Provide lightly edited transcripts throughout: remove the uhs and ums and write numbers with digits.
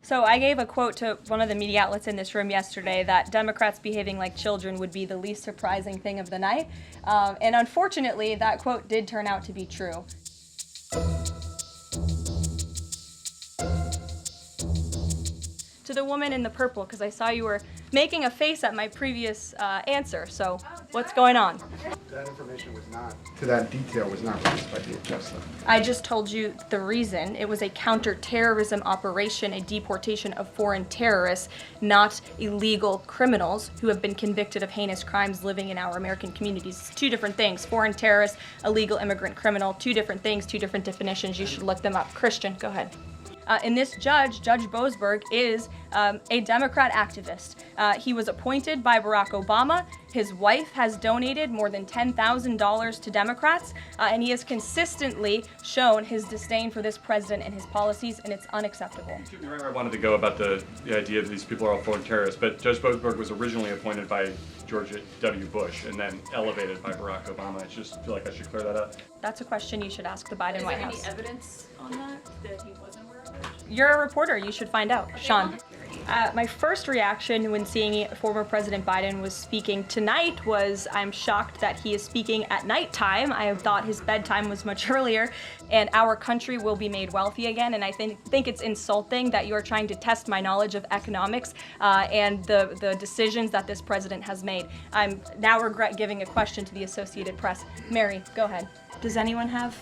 So I gave a quote to one of the media outlets in this room yesterday that Democrats behaving like children would be the least surprising thing of the night. And unfortunately, that quote did turn out to be true. To the woman in the purple, because I saw you were making a face at my previous answer. So what's going on? That information was not, to that detail, was not released by DHS. I just told you the reason. It was a counterterrorism operation, a deportation of foreign terrorists, not illegal criminals who have been convicted of heinous crimes living in our American communities. It's two different things. Foreign terrorist, illegal immigrant criminal, two different things, two different definitions. You should look them up. Christian, go ahead. And this judge, Judge Boasberg, is a Democrat activist. He was appointed by Barack Obama. His wife has donated more than $10,000 to Democrats, and he has consistently shown his disdain for this president and his policies, and it's unacceptable. I wanted to go about the idea that these people are all foreign terrorists, but Judge Boasberg was originally appointed by George W. Bush and then elevated by Barack Obama. I just feel like I should clear that up. That's a question you should ask the Biden White House. Is there any evidence on that he wasn't aware of it? You're a reporter. You should find out. Sean. My first reaction when seeing former President Biden was speaking tonight was I'm shocked that he is speaking at nighttime. I thought his bedtime was much earlier, and our country will be made wealthy again. And I think it's insulting that you are trying to test my knowledge of economics and the decisions that this president has made. I'm now regret giving a question to the Associated Press. Mary, go ahead. Does anyone have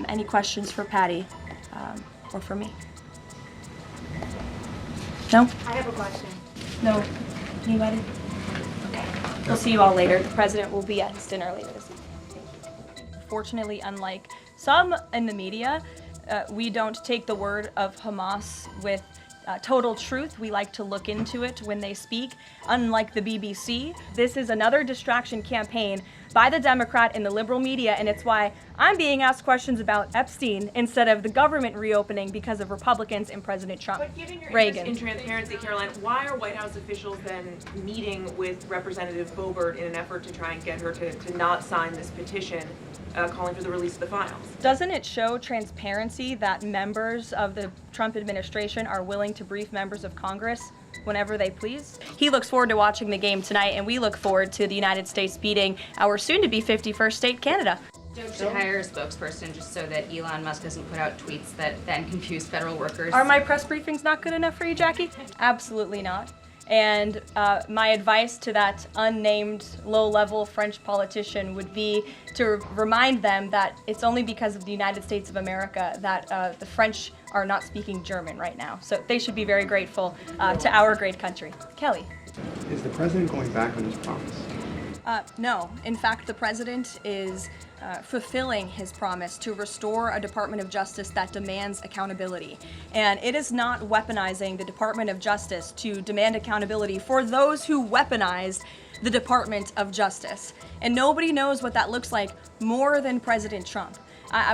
any questions for Patty or for me? No? I have a question. No? Anybody? Okay. We'll see you all later. The president will be at his dinner later this evening. Fortunately, unlike some in the media, we don't take the word of Hamas with total truth. We like to look into it when they speak. Unlike the BBC, this is another distraction campaign by the Democrat and the liberal media, and it's why I'm being asked questions about Epstein instead of the government reopening because of Republicans and President Trump. But given your Reagan. interest in transparency, Caroline, why are White House officials then meeting with Representative Boebert in an effort to try and get her to not sign this petition calling for the release of the files? Doesn't it show transparency that members of the Trump administration are willing to brief members of Congress whenever they please? He looks forward to watching the game tonight, and we look forward to the United States beating our soon-to-be 51st state, Canada. Joe should hire a spokesperson just so that Elon Musk doesn't put out tweets that then confuse federal workers. Are my press briefings not good enough for you, Jackie? Absolutely not. And my advice to that unnamed low-level French politician would be to remind them that it's only because of the United States of America that the French are not speaking German right now. So they should be very grateful to our great country. Kelly. Is the president going back on his promise? No. In fact, the president is fulfilling his promise to restore a Department of Justice that demands accountability. And it is not weaponizing the Department of Justice to demand accountability for those who weaponized the Department of Justice. And nobody knows what that looks like more than President Trump.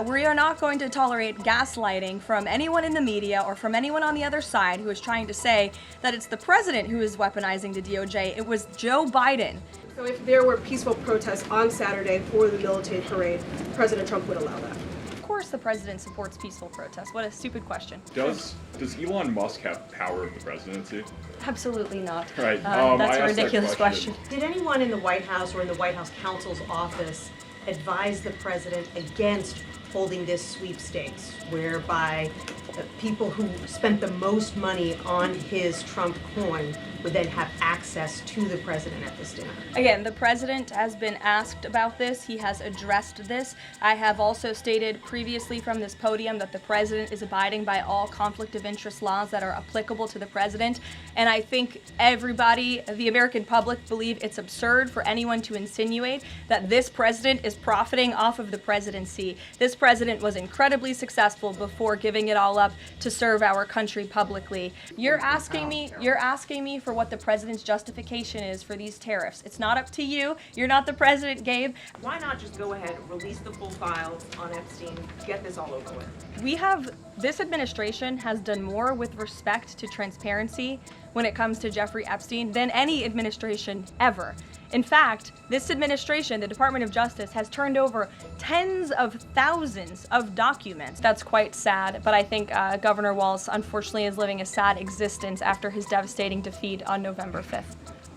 We are not going to tolerate gaslighting from anyone in the media or from anyone on the other side who is trying to say that it's the president who is weaponizing the DOJ. It was Joe Biden. So if there were peaceful protests on Saturday for the militant parade, President Trump would allow that? Of course the president supports peaceful protests. What a stupid question. Does Elon Musk have power of the presidency? Absolutely not. Right. That's a ridiculous question. Did anyone in the White House or in the White House counsel's office advise the president against holding this sweepstakes, whereby people who spent the most money on his Trump coin would then have access to the president at this dinner? Again, the president has been asked about this. He has addressed this. I have also stated previously from this podium that the president is abiding by all conflict of interest laws that are applicable to the president. And I think everybody, the American public, believe it's absurd for anyone to insinuate that this president is profiting off of the presidency. This president was incredibly successful before giving it all up to serve our country publicly. You're asking me for what the president's justification is for these tariffs. It's not up to you. You're not the president, Gabe. Why not just go ahead, release the full files on Epstein, get this all over with? We have This administration has done more with respect to transparency when it comes to Jeffrey Epstein than any administration ever. In fact, this administration, the Department of Justice, has turned over tens of thousands of documents. That's quite sad, but I think Governor Walz unfortunately is living a sad existence after his devastating defeat on November 5th.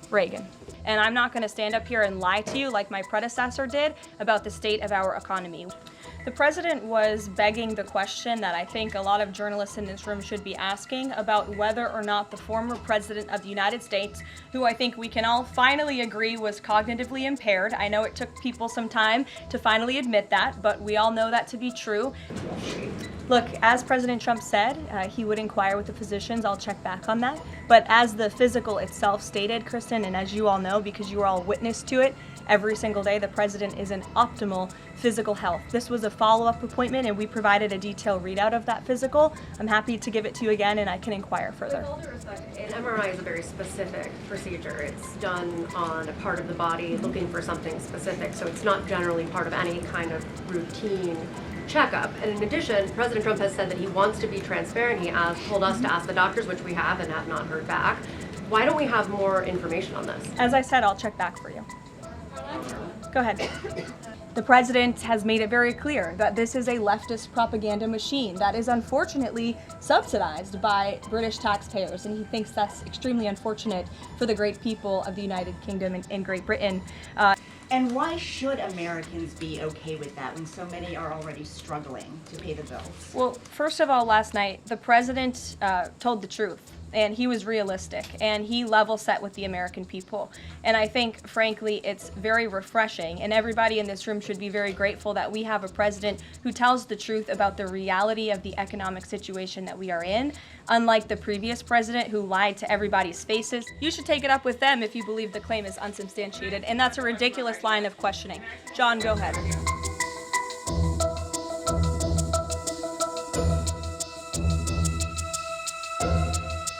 Reagan. And I'm not going to stand up here and lie to you like my predecessor did about the state of our economy. The president was begging the question that I think a lot of journalists in this room should be asking about whether or not the former president of the United States, who I think we can all finally agree was cognitively impaired. I know it took people some time to finally admit that, but we all know that to be true. Look, as President Trump said, he would inquire with the physicians. I'll check back on that. But as the physical itself stated, Kristen, and as you all know because you were all witness to it, every single day the president is in optimal physical health. This was a follow-up appointment and we provided a detailed readout of that physical. I'm happy to give it to you again and I can inquire further. With all due respect, an MRI is a very specific procedure. It's done on a part of the body looking for something specific, so it's not generally part of any kind of routine checkup. And in addition, President Trump has said that he wants to be transparent. He told us to ask the doctors, which we have and have not heard back. Why don't we have more information on this? As I said, I'll check back for you. Go ahead. The president has made it very clear that this is a leftist propaganda machine that is unfortunately subsidized by British taxpayers, and he thinks that's extremely unfortunate for the great people of the United Kingdom and Great Britain. And why should Americans be okay with that when so many are already struggling to pay the bills? Well, first of all, last night, the president told the truth. And he was realistic, and he level set with the American people. And I think, frankly, it's very refreshing, and everybody in this room should be very grateful that we have a president who tells the truth about the reality of the economic situation that we are in, unlike the previous president who lied to everybody's faces. You should take it up with them if you believe the claim is unsubstantiated, and that's a ridiculous line of questioning. John, go ahead.